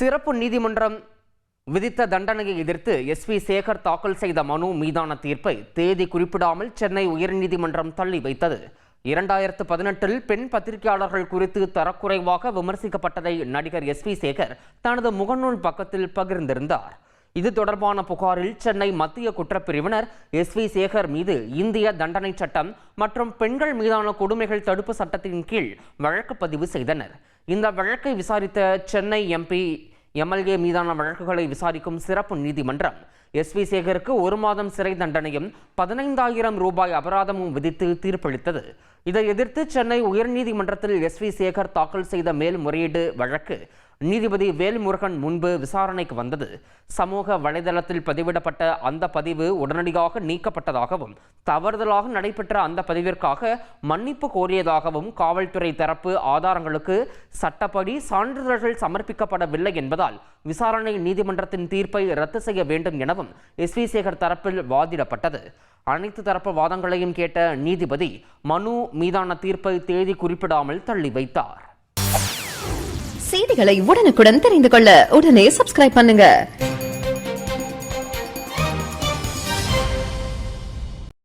சிறப்பு நீதிமன்றம் விதித்த தண்டனையை எதிர்த்து எஸ்வி சேகர் தாக்கல் செய்த மனு மீதான தீர்ப்பை தேதி குறிப்பிடாமல் சென்னை உயர்நீதிமன்றம் தள்ளி வைத்தது. 2018 பெண் பத்திரிகையாளர்கள் குறித்து தரக்குறைவாக விமர்சிக்கப்பட்டதை நடிகர் எஸ்வி சேகர் தனது முகநூல் பக்கத்தில் பகிர்ந்திருந்தார். இது தொடர்பான புகாரில் சென்னை மத்திய குற்றப்பிரிவினர் எஸ்வி சேகர் மீது இந்திய தண்டனை சட்டம் மற்றும் பெண்கள் மீதான கொடுமைகள் தடுப்பு சட்டத்தின் கீழ் வழக்கு பதிவு செய்தனர். இந்த வழக்கை விசாரித்த சென்னை எம்பி எம்எல்ஏ மீதான வழக்குகளை விசாரிக்கும் சிறப்பு நீதிமன்றம் எஸ்வி சேகருக்கு 1 மாதம் சிறை தண்டனையும் 15,000 ரூபாய் அபராதமும் விதித்து தீர்ப்பளித்தது. இதை எதிர்த்து சென்னை உயர்நீதிமன்றத்தில் எஸ்வி சேகர் தாக்கல் செய்த மேல்முறையீடு வழக்கு நீதிபதி வேல்முருகன் முன்பு விசாரணைக்கு வந்தது. சமூக வலைதளத்தில் பதிவிடப்பட்ட அந்த பதிவு உடனடியாக நீக்கப்பட்டதாகவும் தவறுதலாக நடைபெற்ற அந்த பதிவிற்காக மன்னிப்பு கோரியதாகவும் காவல்துறை தரப்பு ஆதாரங்களுக்கு சட்டப்படி சான்றிதழ்கள் சமர்ப்பிக்கப்படவில்லை என்பதால் விசாரணை நீதிமன்றத்தின் தீர்ப்பை ரத்து செய்ய வேண்டும் எனவும் எஸ்வி சேகர் தரப்பில் வாதிடப்பட்டது. அனைத்து தரப்பு வாதங்களையும் கேட்ட நீதிபதி மனு மீதான தீர்ப்பை தேதி குறிப்பிடாமல் தள்ளி வைத்தார். செய்திகளை உடனுக்குடன் தெரிந்து கொள்ள உடனே சப்ஸ்கிரைப் பண்ணுங்க.